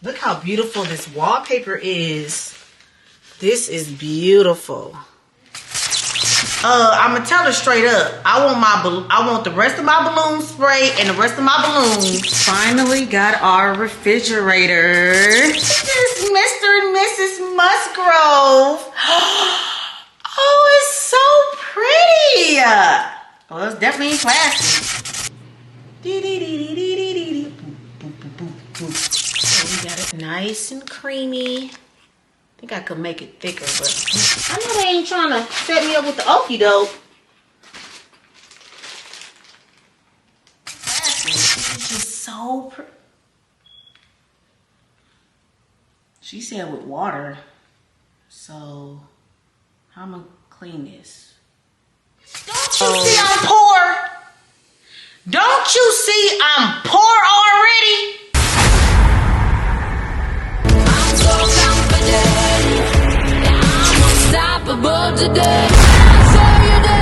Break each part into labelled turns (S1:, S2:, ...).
S1: Look how beautiful this wallpaper is. This is beautiful. I'm gonna tell her straight up. I want the rest of my balloon spray and the rest of my balloons. Finally got our refrigerator. This is Mr. and Mrs. Musgrove. Oh, it's so pretty. Well, it's definitely classy. We got it nice and creamy. I think I could make it thicker, but I know they ain't trying to set me up with the okie doke. It's just so pretty. She said with water. So, how am I gonna clean this? Don't you see I'm poor? Don't you see I'm poor already? I'm so confident. I'm unstoppable today. So you did,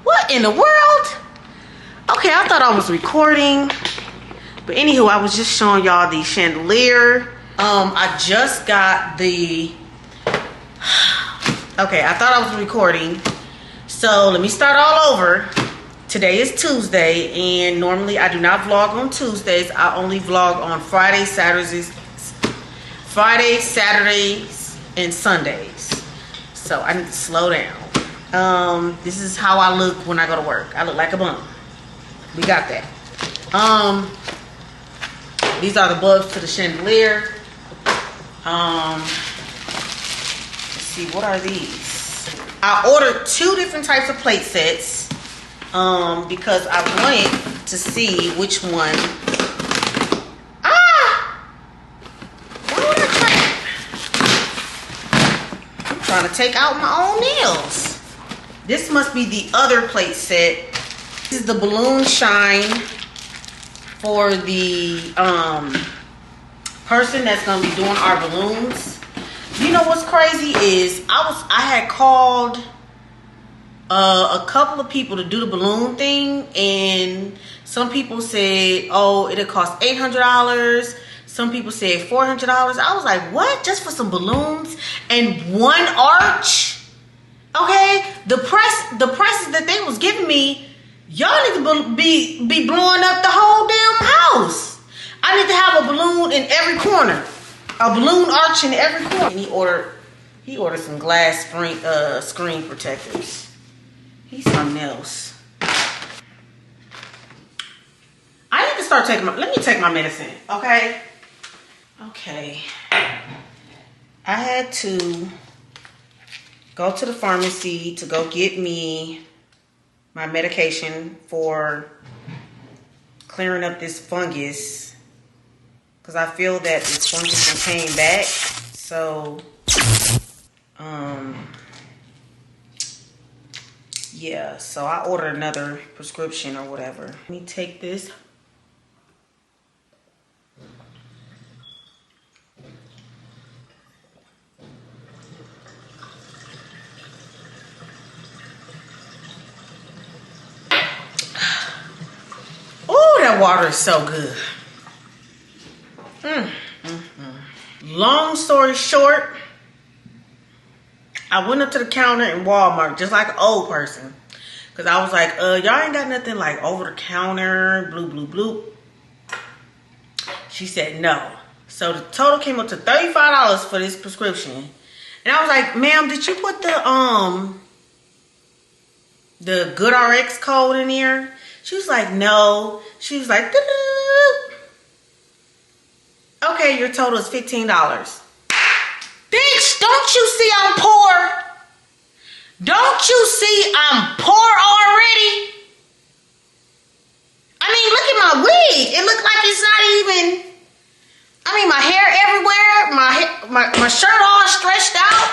S1: What in the world? Okay, I thought I was recording. But anywho, I was just showing y'all the chandelier. I just got the... Okay, I thought I was recording. So let me start all over. Today is Tuesday, and normally I do not vlog on Tuesdays. I only vlog on Fridays, Saturdays, and Sundays. So I need to slow down. This is how I look when I go to work. I look like a bum. We got that. These are the bulbs to the chandelier. Let's see, what are these? I ordered 2 different types of plate sets because I wanted to see which one. Why would I try? I'm trying to take out my own nails. This must be the other plate set. This is the balloon shine for the person that's gonna be doing our balloons. You know what's crazy is I had called a couple of people to do the balloon thing, and some people said, oh, it'll cost $800. Some people said $400. I was like, what? Just for some balloons and one arch? Okay, the prices that they was giving me, y'all need to be blowing up the whole damn house. I need to have a balloon in every corner. A balloon arch in every corner. And he ordered some glass screen protectors. He's something else. I need to start taking let me take my medicine, okay? Okay. I had to go to the pharmacy to go get me my medication for clearing up this fungus, because I feel that this fungus came back. So yeah, so I ordered another prescription or whatever. Let me take this. That water is so good. Long story short, I went up to the counter in Walmart just like an old person, because I was like, y'all ain't got nothing like over the counter, bloop. She said no. So the total came up to $35 for this prescription, and I was like, ma'am, did you put the GoodRx code in here? She was like, no. She was like, okay, your total is $15. Bitch, don't you see I'm poor? Don't you see I'm poor already? I mean, look at my wig. It looked like it's not even, I mean, my hair everywhere, my shirt all stretched out.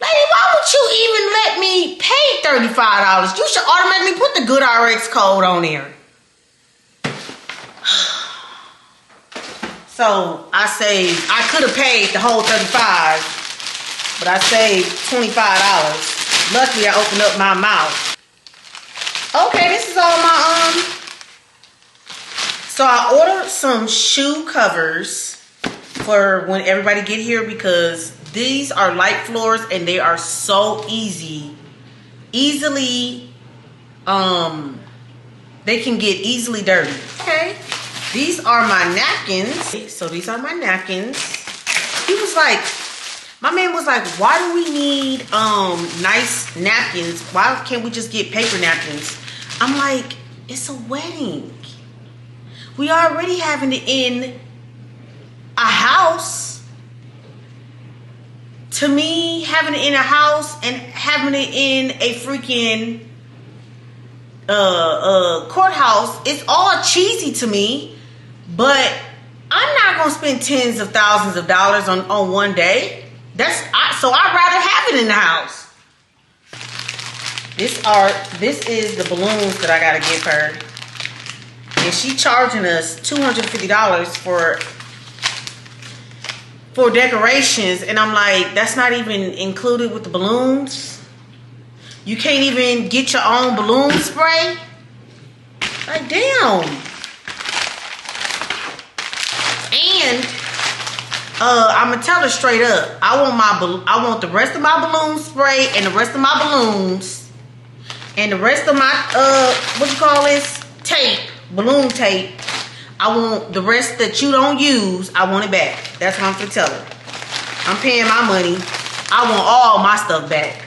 S1: Lady, why would you even let me pay $35? You should automatically put the GoodRx code on there. So I say I could have paid the whole $35, but I saved $25. Luckily, I opened up my mouth. Okay, this is all my so I ordered some shoe covers for when everybody get here, because these are light floors and they are so easily they can get easily dirty. Okay, these are my napkins. So these are my napkins. He was like, my man was like, why do we need nice napkins? Why can't we just get paper napkins? I'm like, it's a wedding. We already having it in a house. To me, having it in a house and having it in a freaking courthouse, it's all cheesy to me. But I'm not gonna spend tens of thousands of dollars on one day. So I'd rather have it in the house. This is the balloons that I gotta give her. And she charging us $250 for decorations. And I'm like, that's not even included with the balloons. You can't even get your own balloon spray. Like, damn. And I'm gonna tell her straight up, I want the rest of my balloon spray and the rest of my balloons and the rest of my what you call this? Tape. Balloon tape. I want the rest that you don't use, I want it back. That's what I'm gonna tell her. I'm paying my money. I want all my stuff back.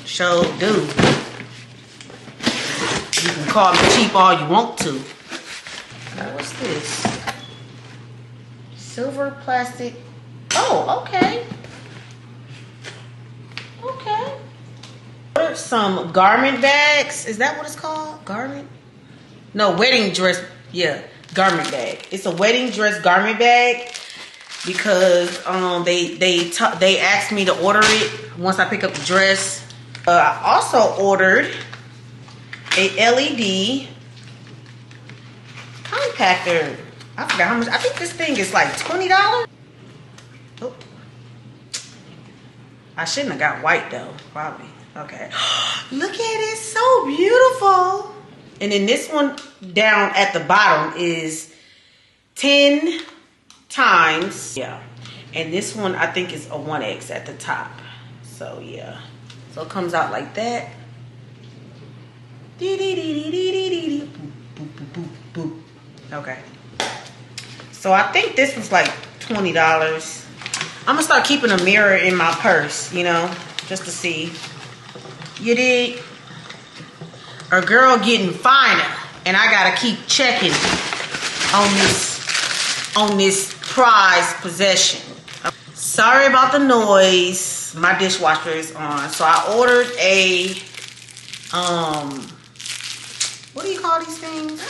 S1: So do. You can call me cheap all you want to. Now what's this? Silver plastic. Oh, okay. Okay. Some garment bags. Is that what it's called? Garment? No, wedding dress. Yeah, garment bag. It's a wedding dress garment bag because they asked me to order it once I pick up the dress. I also ordered a LED compactor. I forgot how much. I think this thing is like $20. Oh. I shouldn't have got white though, probably. Okay. Look at it, so beautiful. And then this one down at the bottom is 10 times. Yeah. And this one I think is a 1X at the top. So yeah. So it comes out like that. Okay. So I think this was like $20. I'm gonna start keeping a mirror in my purse, you know, just to see. You dig? A girl getting finer, and I gotta keep checking on this prized possession. Sorry about the noise. My dishwasher is on. So I ordered a what do you call these things?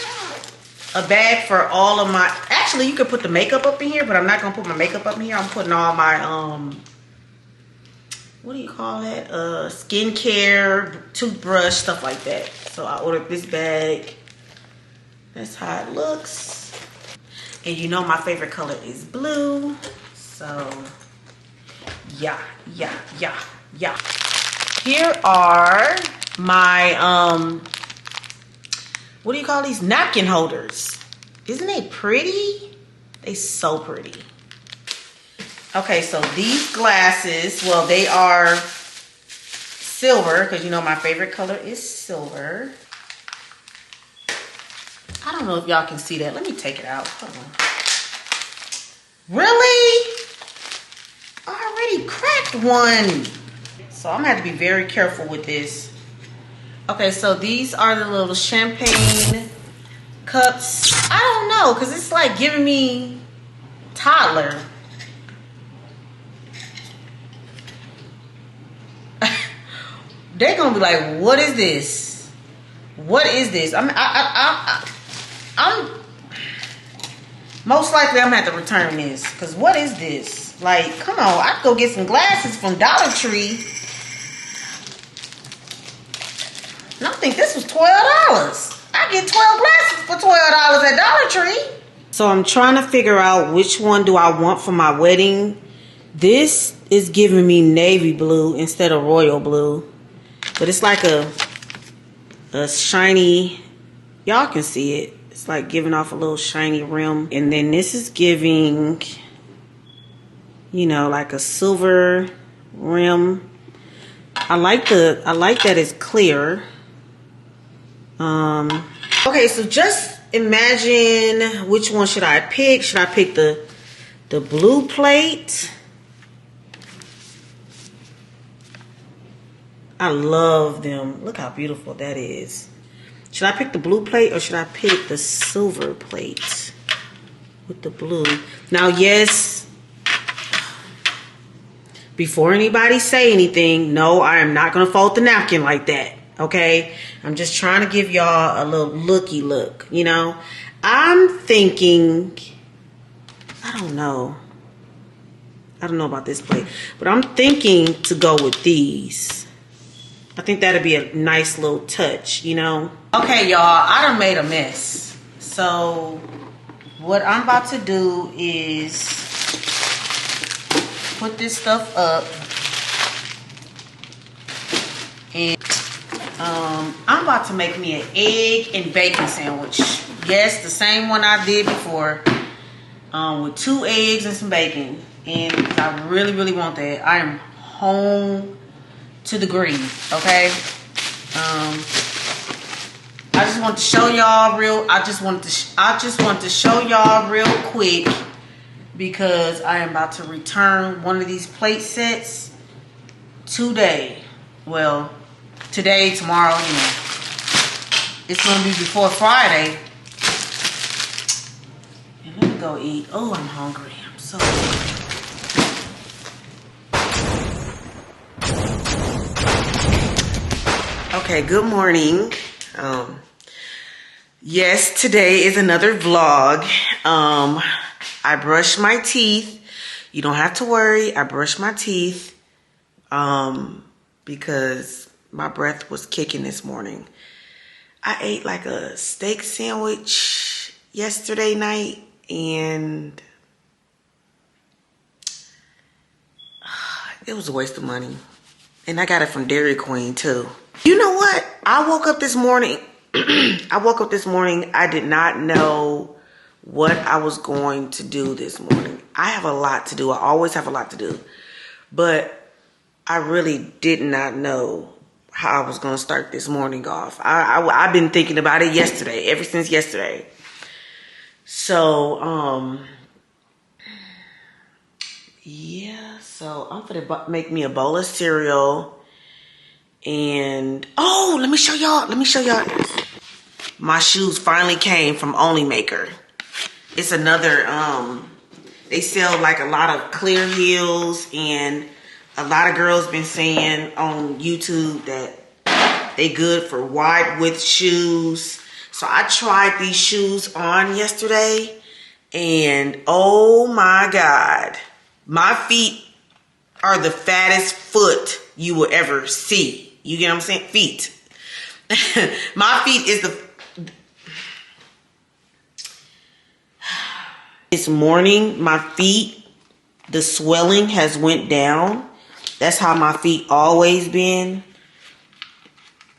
S1: A bag for all of my, actually you could put the makeup up in here, but I'm not gonna put my makeup up in here. I'm putting all my what do you call that? Skincare, toothbrush, stuff like that. So I ordered this bag. That's how it looks. And you know my favorite color is blue. So yeah. Here are my what do you call these? Napkin holders. Isn't they pretty? They so pretty. Okay, so these glasses, well, they are silver, because you know my favorite color is silver. I don't know if y'all can see that. Let me take it out. Hold on. Really? I already cracked one. So I'm gonna have to be very careful with this. Okay, so these are the little champagne cups. I don't know, because it's like giving me toddler. They're gonna be like, what is this? What is this? I'm most likely I'm gonna have to return this, because what is this? Like, come on, I could go get some glasses from Dollar Tree. And I think this was $12. I get 12 glasses for $12 at Dollar Tree. So I'm trying to figure out which one do I want for my wedding This is giving me navy blue instead of royal blue. But it's like a shiny, y'all can see it. It's like giving off a little shiny rim. And then this is giving, you know, like a silver rim. I like that it's clear. Okay, so just imagine, which one should I pick? Should I pick the blue plate? I love them. Look how beautiful that is. Should I pick the blue plate or should I pick the silver plate with the blue? Now, yes, before anybody say anything, no, I am not going to fold the napkin like that, okay? I'm just trying to give y'all a little looky look, you know? I'm thinking, I don't know about this plate, but I'm thinking to go with these. I think that'd be a nice little touch, you know? Okay, y'all, I done made a mess. So what I'm about to do is put this stuff up. And I'm about to make me an egg and bacon sandwich. Yes, the same one I did before. With 2 eggs and some bacon. And I really, really want that. I am home to the green, okay? I just want to show y'all I just want to show y'all real quick, because I am about to return one of these plate sets today. Well, today, tomorrow, you know. It's gonna be before Friday. And let me go eat. Oh, I'm hungry. I'm so hungry. Okay, good morning. Yes, today is another vlog. I brushed my teeth. You don't have to worry. I brushed my teeth because my breath was kicking this morning. I ate like a steak sandwich yesterday night, and it was a waste of money. And I got it from Dairy Queen too. You know what? I woke up this morning. I did not know what I was going to do this morning. I have a lot to do. I always have a lot to do. But I really did not know how I was going to start this morning off. I've been thinking about it yesterday, ever since yesterday. So, yeah. So I'm going to make me a bowl of cereal. And oh, let me show y'all my shoes finally came from Only Maker. It's another they sell like a lot of clear heels, and a lot of girls been saying on YouTube that they good for wide width shoes. So I tried these shoes on yesterday, and oh my God, my feet are the fattest foot you will ever see. You get what I'm saying? Feet. My feet is this morning, my feet, the swelling has went down. That's how my feet always been.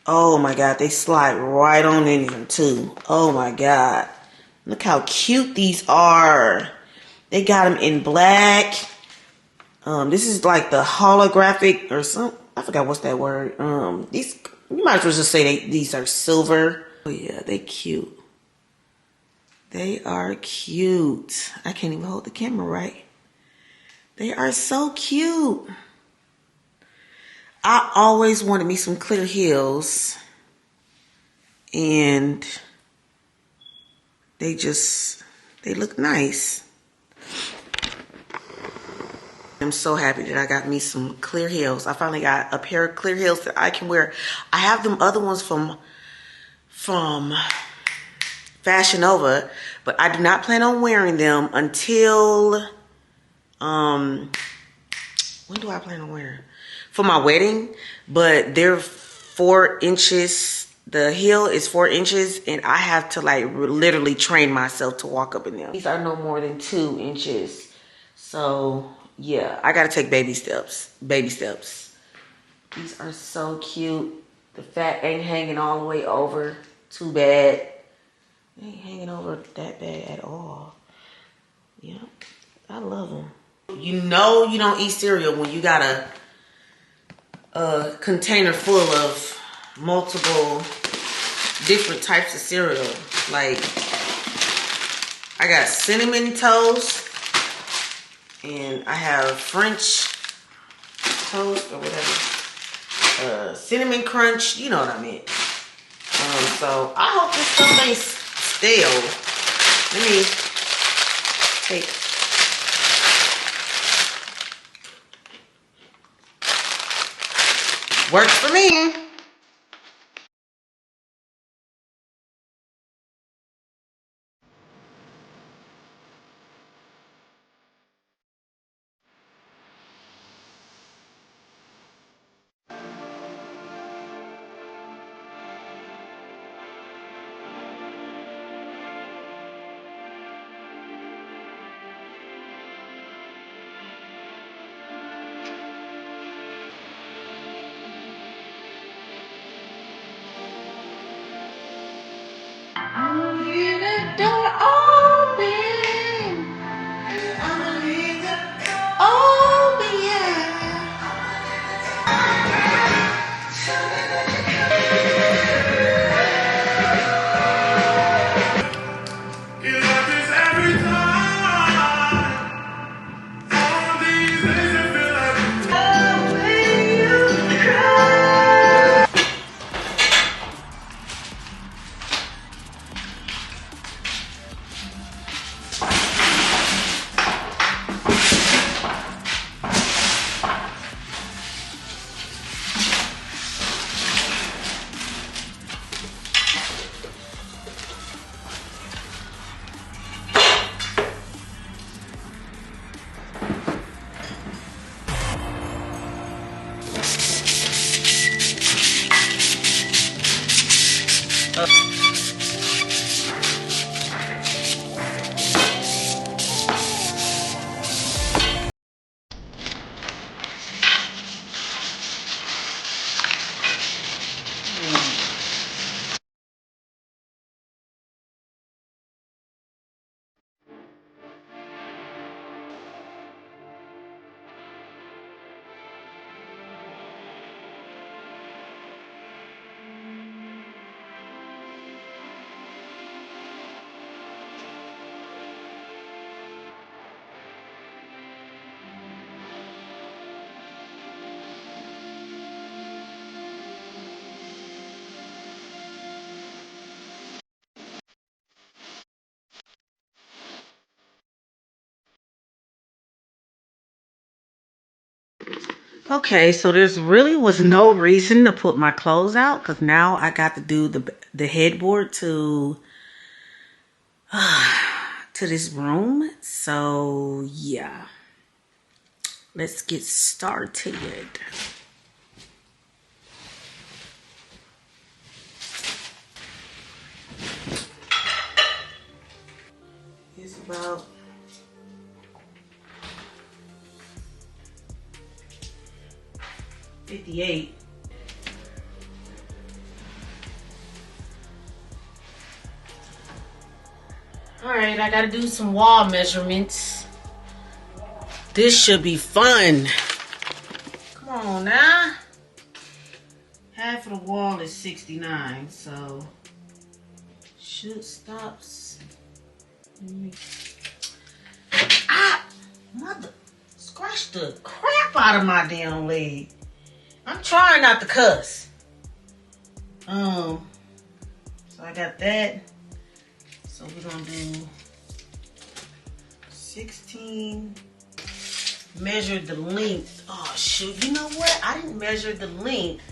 S1: Oh my God, they slide right on in here too. Oh my God. Look how cute these are. They got them in black. This is like the holographic or something. I forgot what's that word. These, you might as well just say these are silver. Oh yeah, they cute. They are cute. I can't even hold the camera right. They are so cute. I always wanted me some clear heels, and they look nice. I'm so happy that I got me some clear heels. I finally got a pair of clear heels that I can wear. I have them other ones from Fashion Nova, but I do not plan on wearing them until when do I plan on wearing? For my wedding. But they're 4 inches. The heel is 4 inches, and I have to like literally train myself to walk up in them. These are no more than 2 inches. So yeah, I gotta take baby steps. Baby steps. These are so cute. The fat ain't hanging all the way over. Too bad. It ain't hanging over that bad at all. Yep, I love them. You know you don't eat cereal when you got a container full of multiple different types of cereal. Like, I got cinnamon toast, and I have French toast or whatever. Cinnamon crunch, you know what I mean. So I hope this stuff ain't stale. Let me take. Works for me. I'm leaving the door open. I'm leaving the door open, yeah. You love this every time. All these days I feel like when you cry. Okay, so there's really was no reason to put my clothes out because now I got to do the headboard to this room. So yeah, let's get started. It's about 58. All right, I gotta do some wall measurements. This should be fun. Come on now. Half of the wall is 69, so should stops. Mother, scratch the crap out of my damn leg. I'm trying not to cuss. So I got that. So we're gonna do 16. Measure the length. Oh shoot, you know what? I didn't measure the length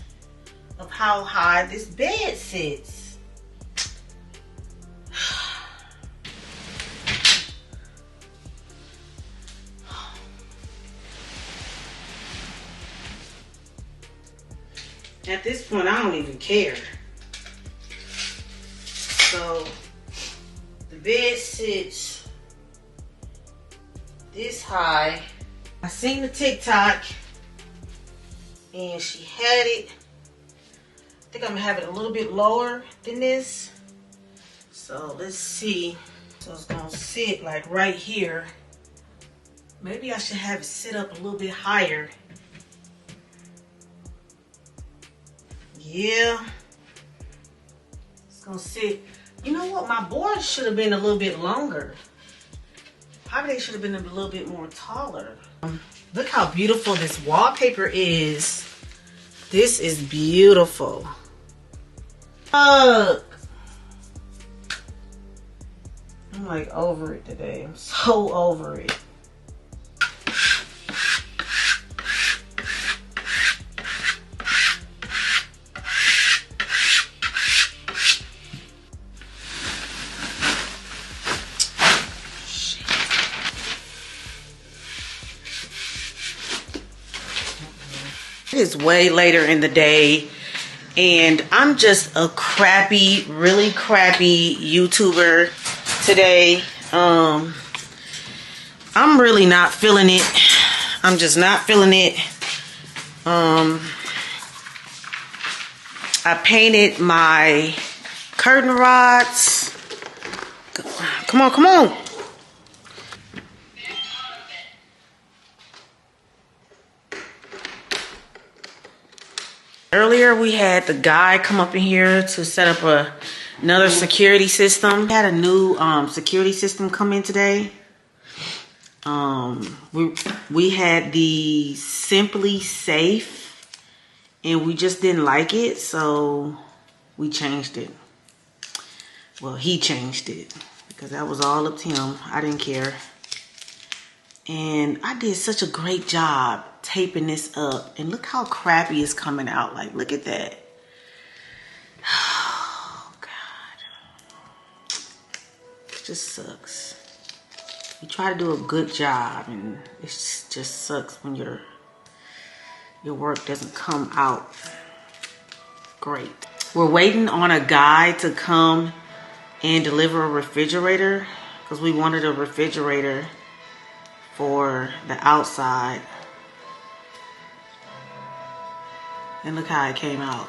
S1: of how high this bed sits. At this point, I don't even care. So the bed sits this high I seen the TikTok and she had it. I think I'm gonna have it a little bit lower than this. So let's see. So it's gonna sit like right here. Maybe I should have it sit up a little bit higher. Yeah. It's gonna sit. You know what? My board should have been a little bit longer. Probably they should have been a little bit more taller. Look how beautiful this wallpaper is. This is beautiful. Look. I'm like over it today. I'm so over it. It is way later in the day and I'm just a crappy, really crappy YouTuber today. I'm really not feeling it. I'm just not feeling it. I painted my curtain rods. Come on, come on. Earlier we had the guy come up in here to set up another security system. We had a new security system come in today. We had the Simply Safe and we just didn't like it, so we changed it. Well, he changed it because that was all up to him. I didn't care. And I did such a great job taping this up. And look how crappy it's coming out. Like, look at that. Oh, God. It just sucks. You try to do a good job and it just sucks when your work doesn't come out great. We're waiting on a guy to come and deliver a refrigerator because we wanted a refrigerator for the outside. And look how it came out.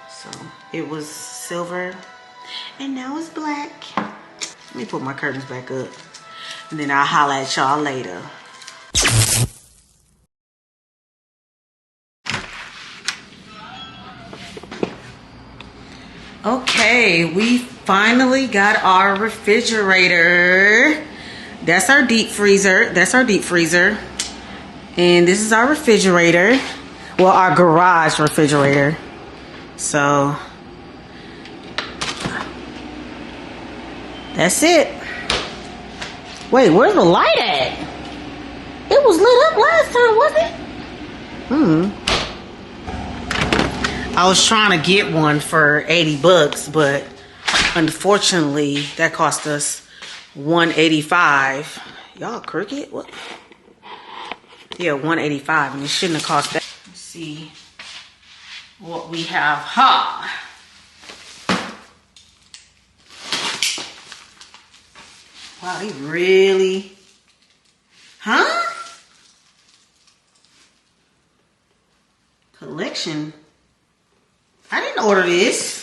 S1: So it was silver and now it's black. Let me put my curtains back up and then I'll holler at y'all later. Okay, we finally got our refrigerator. That's our deep freezer. That's our deep freezer. And this is our refrigerator. Well, our garage refrigerator. So that's it. Wait, where's the light at? It was lit up last time, wasn't it? I was trying to get one for 80 bucks, but unfortunately that cost us $185. Y'all crooked? What? Yeah, $185, and it shouldn't have cost that. Let's see what we have. Ha! Wow, they really... Huh? Collection. I didn't order this.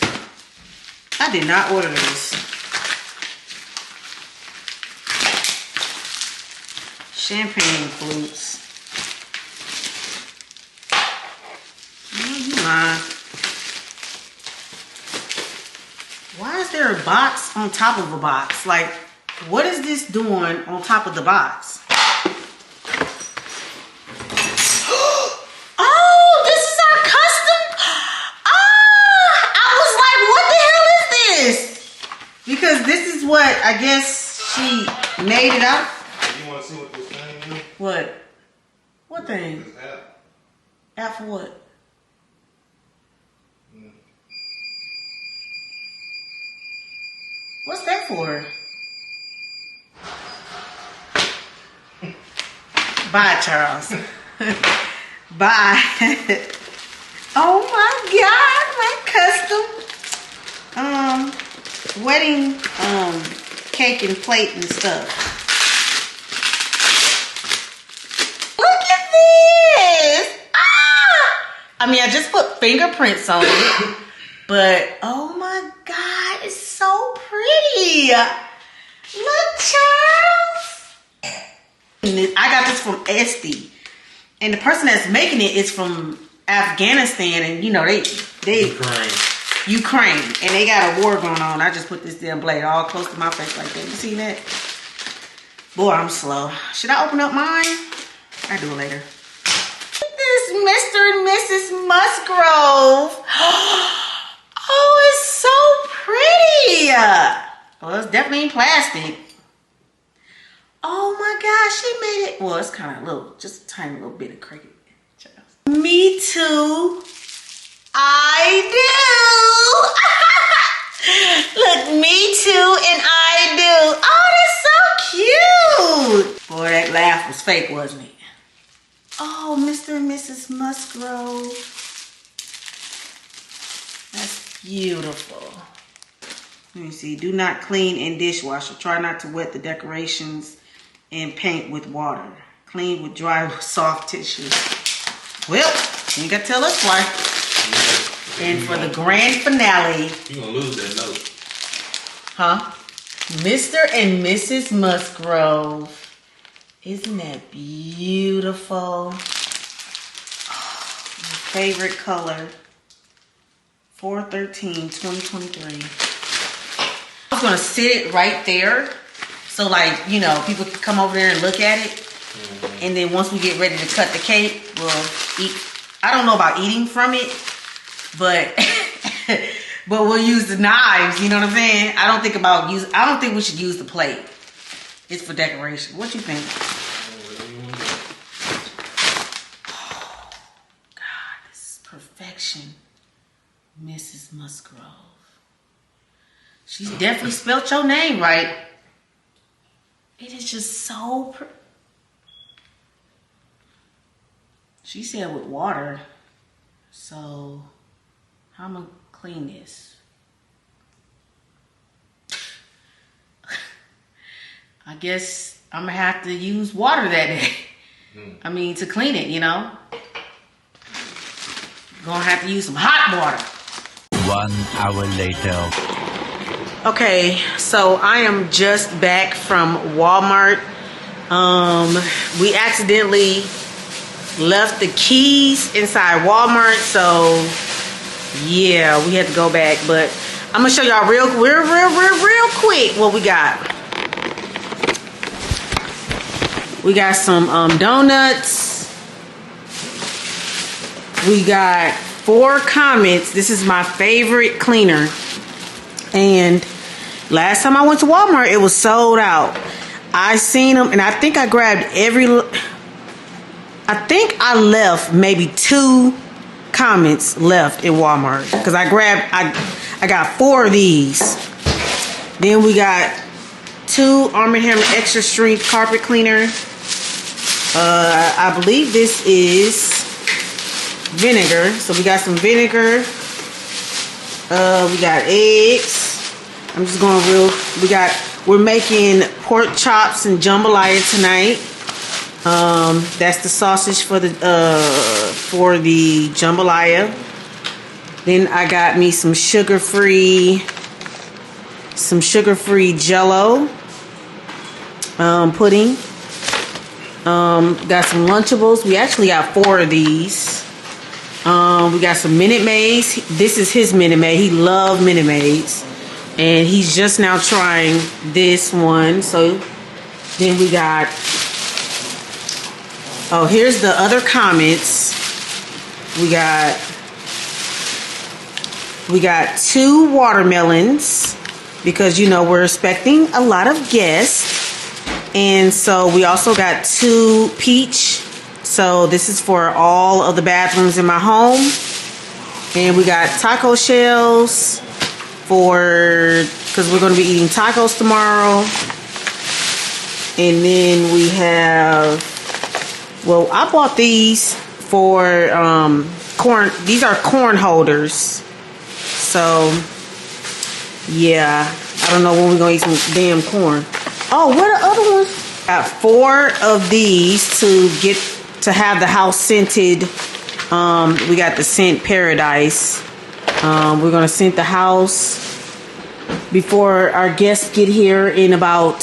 S1: I did not order this. Champagne flutes. Oh, you lying. Why is there a box on top of a box? Like, what is this doing on top of the box? Oh, this is our custom. I was like, what the hell is this? Because this is what I guess she made it up.
S2: You want to see what this thing is?
S1: What? What thing?
S2: This app.
S1: App for what? What's that for? Bye, Charles. Bye. Oh my God, my custom wedding cake and plate and stuff. I mean, I just put fingerprints on it. But, oh my God, it's so pretty. Look, Charles. I got this from Etsy. And the person that's making it is from Afghanistan. And, you know, they Ukraine. And they got a war going on. I just put this damn blade all close to my face like that. You see that? Boy, I'm slow. Should I open up mine? I'll do it later. This Mr. and Mrs. Musgrove. Oh, it's so pretty. Well, it's definitely in plastic. Oh my gosh, she made it. Well, it's kind of a little, just a tiny little bit of cricket. Me too. I do. Look, me too, and I do. Oh, that's so cute. Boy, that laugh was fake, wasn't it? Oh, Mr. and Mrs. Musgrove. That's beautiful. Let me see. Do not clean in dishwasher. Try not to wet the decorations and paint with water. Clean with dry, soft tissue. Well, you ain't got to tell us why. And for the grand finale.
S2: You're going to lose that note.
S1: Huh? Mr. and Mrs. Musgrove. Isn't that beautiful? Oh, my favorite color. 4/13/2023. I was going to sit it right there. So, like, you know, people can come over there and look at it. Mm-hmm. And then once we get ready to cut the cake, we'll eat. I don't know about eating from it, but but we'll use the knives. You know what I'm saying? I don't think we should use the plate. It's for decoration. What you think? Oh, God, this is perfection. Mrs. Musgrove. She's definitely spelt your name right. It is just so pretty. She said with water. So, how am I going to clean this? I guess I'm going to have to use water that day. I mean, to clean it, you know. Gonna have to use some hot water.
S3: 1 hour later.
S1: Okay, so I am just back from Walmart. We accidentally left the keys inside Walmart, so yeah, we had to go back. But I'm gonna show y'all real quick what we got. We got some donuts. We got 4 Comets. This is my favorite cleaner. And last time I went to Walmart, it was sold out. I seen them, and I think I grabbed I think I left maybe 2 Comets left in Walmart. Because I got 4 of these. Then we got 2 Arm & Hammer Extra Strength Carpet Cleaner. I believe this is vinegar. So we got some vinegar. We got eggs. I'm just going we're making pork chops and jambalaya tonight. That's the sausage for the jambalaya. Then I got me some sugar-free Jello pudding. Got some Lunchables. We actually got 4 of these. We got some Minute Maids. This is his Minute Maid. He loves Minute Maids. And he's just now trying this one. So then we got, oh, here's the other Comets. We got 2 watermelons because, you know, we're expecting a lot of guests. And so we also got 2 peach. So this is for all of the bathrooms in my home. And we got taco shells because we're going to be eating tacos tomorrow. And then we have, well, I bought these for corn. These are corn holders. So, yeah. I don't know when we're going to eat some damn corn. Oh, what are the other ones? Got 4 of these to have the house scented We got the scent Paradise. We're gonna scent the house before our guests get here in about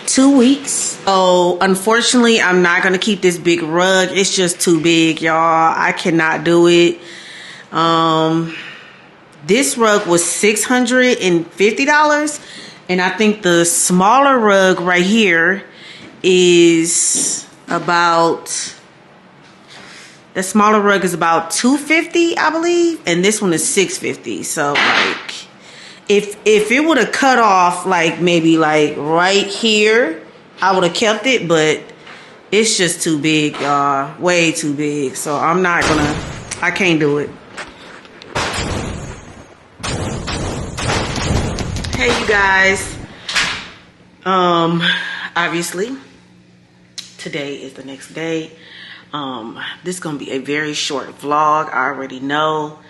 S1: 2 weeks. So unfortunately, I'm not gonna keep this big rug. It's just too big, y'all. I cannot do it. This rug was $650, and I think the smaller rug right here is about. The smaller rug is about $250, I believe, and this one is $650. So like, if it would have cut off like maybe like right here, I would have kept it, but it's just too big, y'all. Way too big. So I'm not gonna. I can't do it. Hey, you guys. Obviously, today is the next day. This is gonna be a very short vlog. I already know.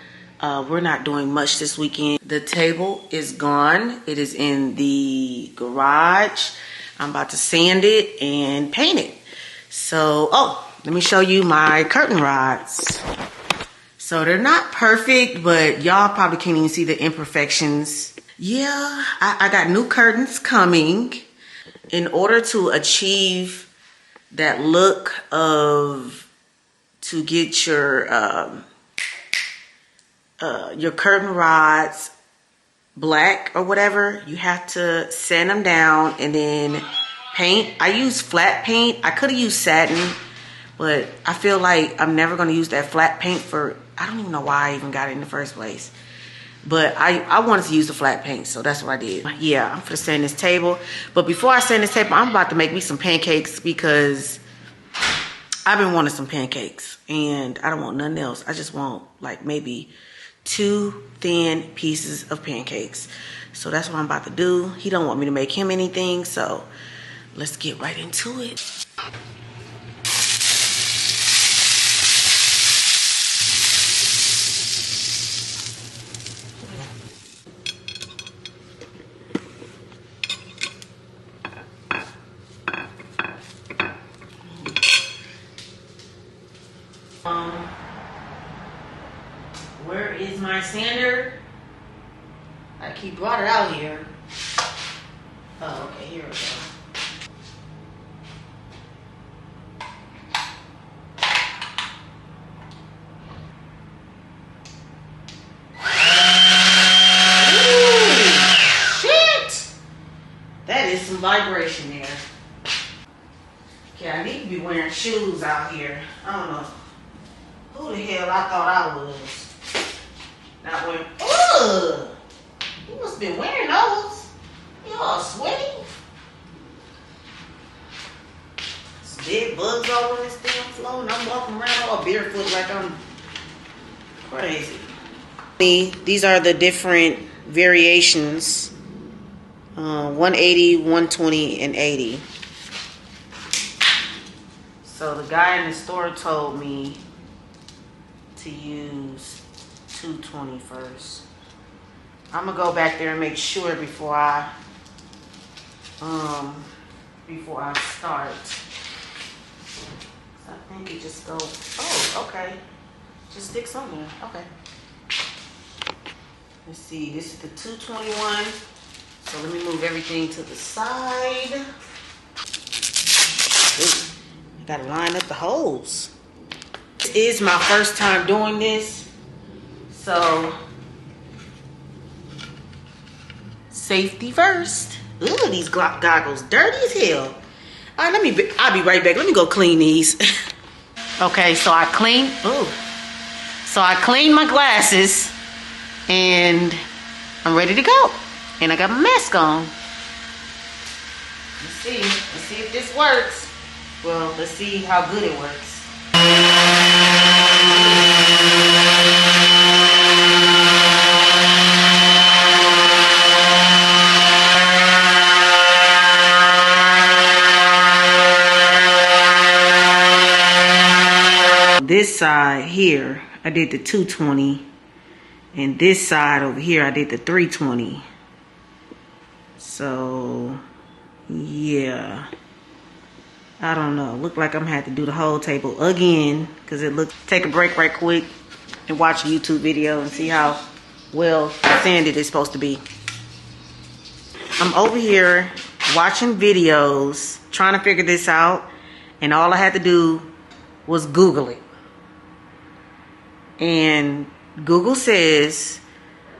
S1: We're not doing much this weekend. The table is gone. It is in the garage. I'm about to sand it and paint it. So, let me show you my curtain rods. So they're not perfect, but y'all probably can't even see the imperfections. Yeah, I got new curtains coming. In order to achieve that look of, to get your curtain rods black or whatever, you have to sand them down and then paint. I use flat paint. I could have used satin, but I feel like I'm never going to use that flat paint for, I don't even know why I even got it in the first place. But I wanted to use the flat paint, so that's what I did. Yeah, I'm gonna sand this table. But before I sand this table, I'm about to make me some pancakes because I've been wanting some pancakes and I don't want nothing else. I just want like maybe 2 thin pieces of pancakes. So that's what I'm about to do. He don't want me to make him anything, so let's get right into it. Where is my sander? Like he brought it out here. Oh, okay, here we go. Ooh, shit! That is some vibration there. Okay, I need to be wearing shoes out here. I don't know who the hell I thought I was. Not wearing. Ugh! You must have been wearing those. You all sweaty. Some dead bugs all on this damn floor, and I'm walking around all barefoot like I'm crazy. These are the different variations: 180, 120, and 80. So the guy in the store told me to use 220 first. I'm gonna go back there and make sure before I start. I think it just goes. Oh, okay. Just stick somewhere. Okay. Let's see. This is the 221. So let me move everything to the side. Ooh, I gotta line up the holes. This is my first time doing this, so safety first. Ooh, these goggles dirty as hell. All right, I'll be right back. Let me go clean these. Okay, so I cleaned my glasses and I'm ready to go. And I got my mask on. Let's see if this works. Well, let's see how good it works. This side here, I did the 220, and this side over here, I did the 320. So, yeah. I don't know. Look like I'm gonna have to do the whole table again because it looks. Take a break right quick and watch a YouTube video and see how well sanded it's supposed to be. I'm over here watching videos, trying to figure this out, and all I had to do was Google it. And Google says,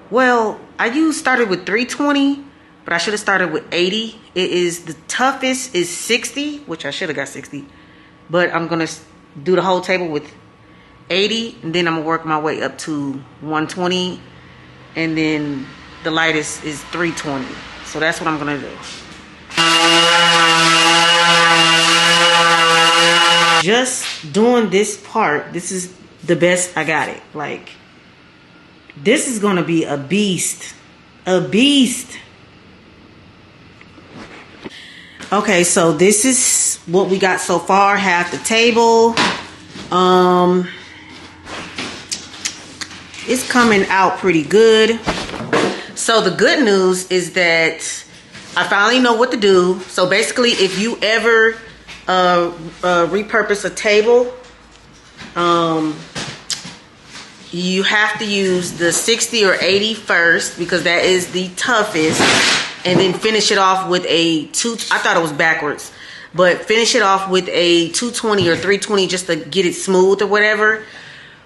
S1: well, I started with 320, but I should have started with 80. It is the toughest is 60, which I should have got 60, but I'm gonna do the whole table with 80, and then I'm gonna work my way up to 120, and then the lightest is 320. So that's what I'm gonna do. Just doing this part, this is the best I got it. Like, this is gonna be a beast. A beast. Okay, so this is what we got so far. Half the table. It's coming out pretty good. So the good news is that I finally know what to do. So basically, if you ever repurpose a table, you have to use the 60 or 80 first because that is the toughest, and then finish it off with a I thought it was backwards, but finish it off with a 220 or 320 just to get it smooth or whatever.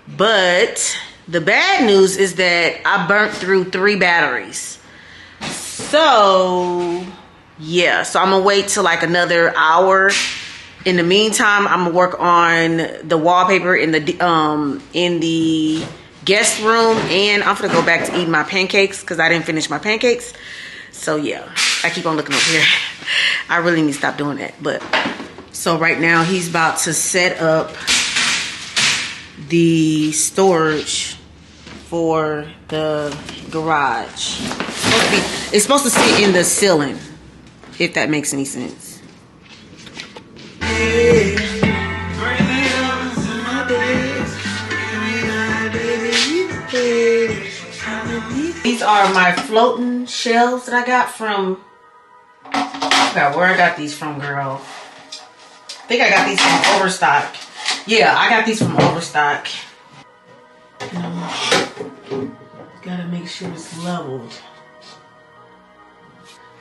S1: But the bad news is that I burnt through 3 batteries. So yeah, so I'm gonna wait till like another hour. In the meantime, I'm gonna work on the wallpaper in the guest room, and I'm gonna go back to eating my pancakes because I didn't finish my pancakes. So yeah, I keep on looking over here. I really need to stop doing that. But so right now he's about to set up the storage for the garage. It's supposed to sit in the ceiling, if that makes any sense. These are my floating shelves that I got from, I forgot where I got these from, girl. I think I got these from Overstock. Yeah, I got these from Overstock. Gotta make sure it's leveled.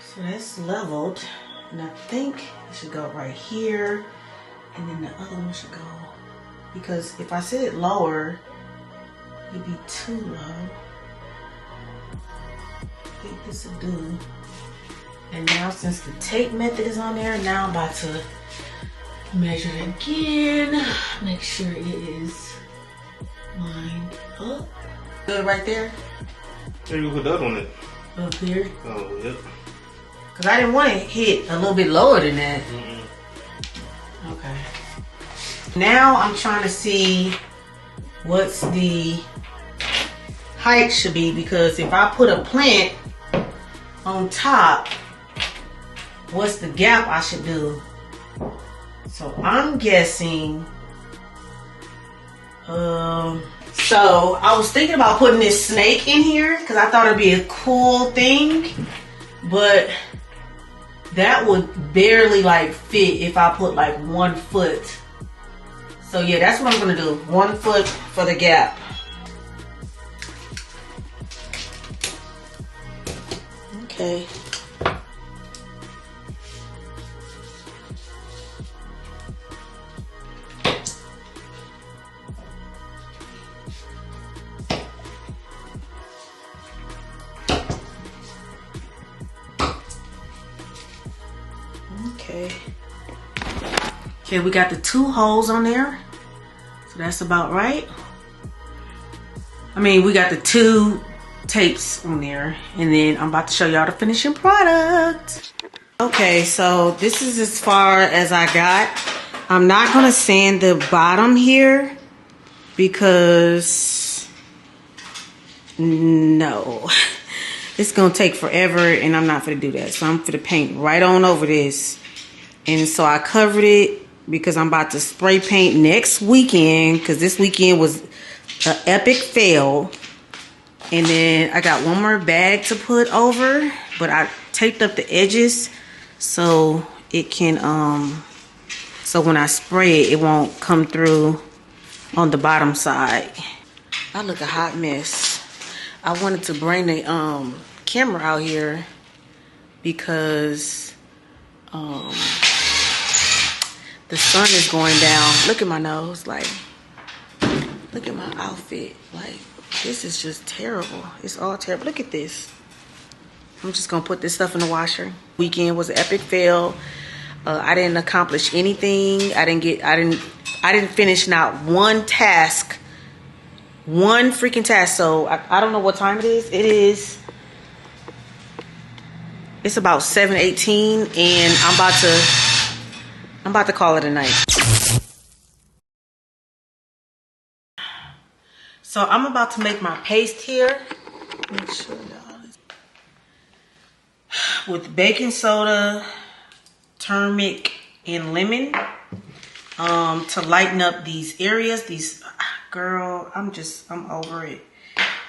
S1: So that's leveled, and I think it should go right here, and then the other one should go, because if I set it lower, it'd be too low. I think this will do. And now since the tape method is on there, now I'm about to measure it again, make sure it is lined up. Good right there?
S2: Yeah, you put that on it.
S1: Up here?
S2: Oh, yep.
S1: Because I didn't want to hit a little bit lower than that. Okay. Now I'm trying to see what's the height should be, because if I put a plant on top, what's the gap I should do? So I'm guessing, so I was thinking about putting this snake in here because I thought it'd be a cool thing, but that would barely like fit if I put like 1 foot. So yeah, that's what I'm gonna do. 1 foot for the gap. Okay. Okay, we got the 2 holes on there, so that's about right. I mean, we got the 2 tapes on there, and then I'm about to show y'all the finishing product. Okay, so this is as far as I got. I'm not gonna sand the bottom here because no, it's gonna take forever, and I'm not gonna do that. So I'm gonna paint right on over this. And so I covered it because I'm about to spray paint next weekend, because this weekend was an epic fail. And then I got 1 more bag to put over, but I taped up the edges so it can So when I spray it, it won't come through on the bottom side. I look a hot mess. I wanted to bring the camera out here because the sun is going down. Look at my nose, like, look at my outfit. Like, this is just terrible. It's all terrible. Look at this. I'm just gonna put this stuff in the washer. Weekend was an epic fail. I didn't accomplish anything. I didn't finish not one task. One freaking task. So I don't know what time it is. It's about 7:18 and I'm about to call it a night. So I'm about to make my paste here. Make sure y'all, with baking soda, turmeric, and lemon, to lighten up these areas. Girl, I'm over it.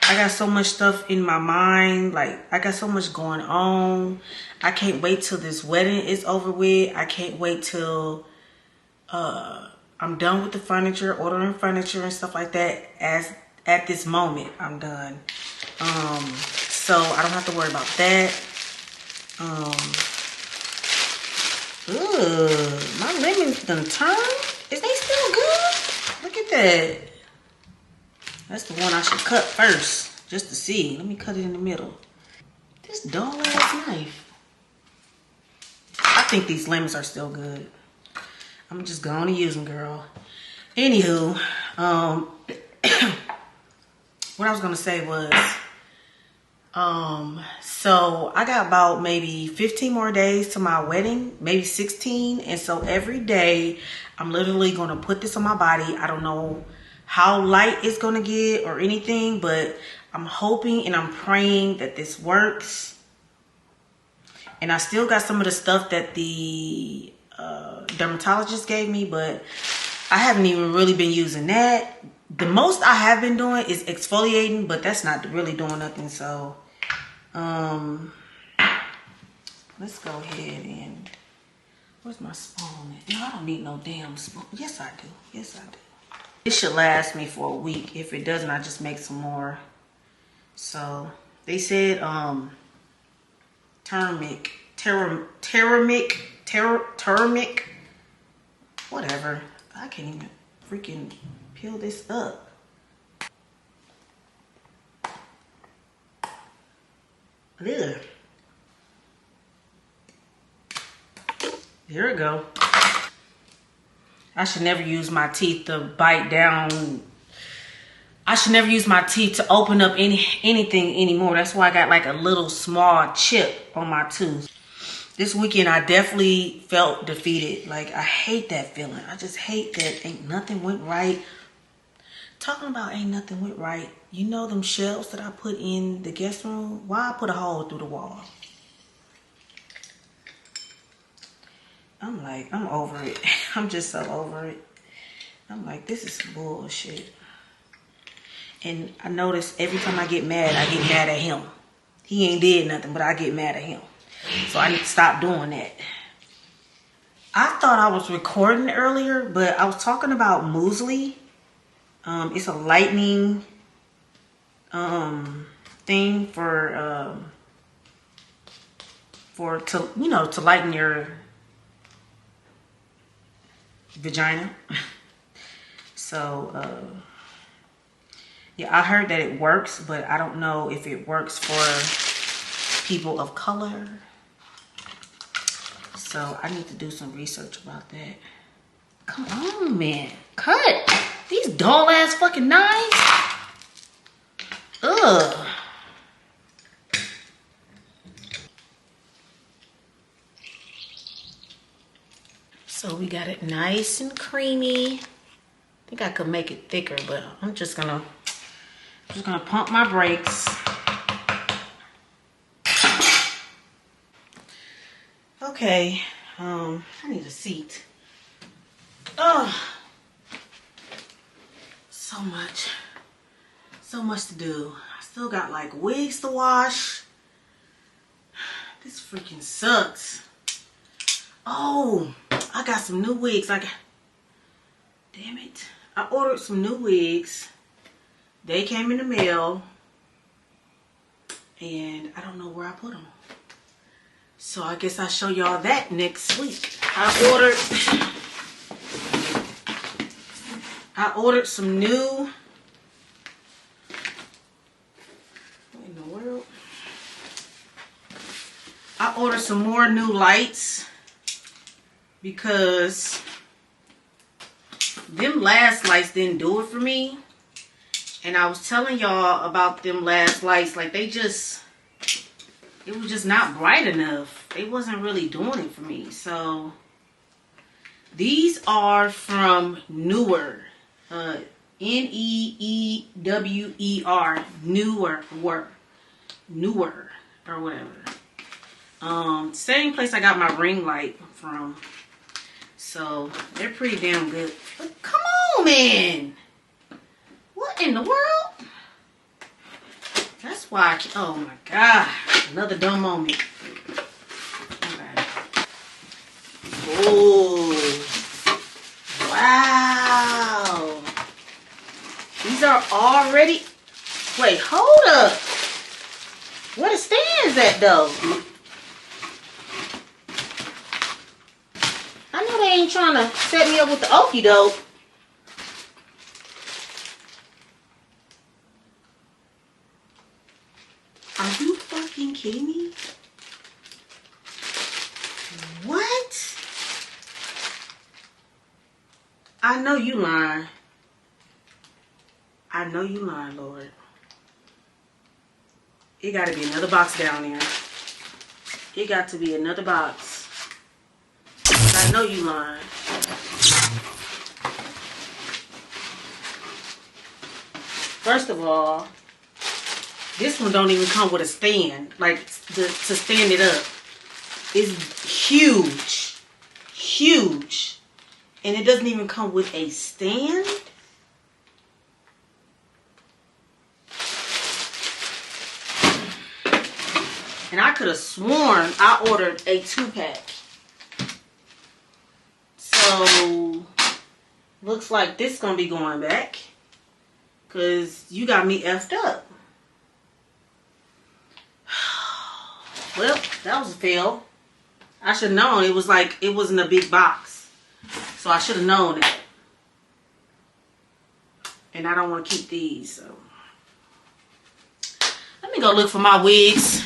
S1: I got so much stuff in my mind. Like, I got so much going on. I can't wait till this wedding is over with. I can't wait till I'm done with the furniture, ordering furniture and stuff like that. At this moment, I'm done. So I don't have to worry about that. My lemons done turned. Is they still good? Look at that. That's the one I should cut first, just to see. Let me cut it in the middle. This dull ass knife. I think these lemons are still good. I'm just going to use them, girl. Anywho, what I was gonna say was, so I got about maybe 15 more days to my wedding, maybe 16. And so every day I'm literally gonna put this on my body. I don't know how light it's gonna get or anything, but I'm hoping and I'm praying that this works. And I still got some of the stuff that the dermatologist gave me, but I haven't even really been using that. The most I have been doing is exfoliating, but that's not really doing nothing. So let's go ahead and, where's my spoon at? No, I don't need no damn spoon. Yes, I do. Yes, I do. This should last me for a week. If it doesn't, I just make some more. So they said turmeric, whatever. I can't even freaking peel this up. Ugh. There we go. I should never use my teeth to bite down. I should never use my teeth to open up anything anymore. That's why I got like a little small chip on my tooth. This weekend I definitely felt defeated. Like, I hate that feeling. I just hate that ain't nothing went right. Talking about ain't nothing went right. You know them shelves that I put in the guest room? Why I put a hole through the wall? I'm like, I'm over it. I'm just so over it. I'm like, this is some bullshit. And I notice every time I get mad at him. He ain't did nothing, but I get mad at him. So I need to stop doing that. I thought I was recording earlier, but I was talking about muesli. It's a lightening thing to lighten your vagina. So yeah, I heard that it works, but I don't know if it works for people of color. So I need to do some research about that. Come on, man. Cut. These dull ass fucking knives. Ugh. So we got it nice and creamy. I think I could make it thicker, but I'm just gonna pump my brakes. Okay, I need a seat. Oh, so much to do. I still got like wigs to wash. This freaking sucks. Oh, I got some new wigs. Damn it. I ordered some new wigs. They came in the mail. And I don't know where I put them. So I guess I'll show y'all that next week. I ordered some new. What in the world? I ordered some more new lights because them last lights didn't do it for me. And I was telling y'all about them last lights, like it was just not bright enough. They wasn't really doing it for me. So these are from Newer, Neewer, Newer or whatever. Same place I got my ring light from. So they're pretty damn good. But come on, man. What in the world? That's why oh my God. Another dumb moment. Okay. Oh. Wow. These are already... Wait, hold up. Where the stands at though? I know they ain't trying to set me up with the okie doke. Are you fucking kidding me? What? I know you lying. I know you lying, Lord. It gotta be another box down there. It got to be another box. I know you lying. First of all, this one don't even come with a stand, like to stand it up. It's huge, huge, and it doesn't even come with a stand. And I could have sworn I ordered a 2-pack. So looks like this is gonna be going back, cause you got me effed up. Well, that was a fail. I should have known. It wasn't a big box. So I should have known that. And I don't want to keep these. So let me go look for my wigs.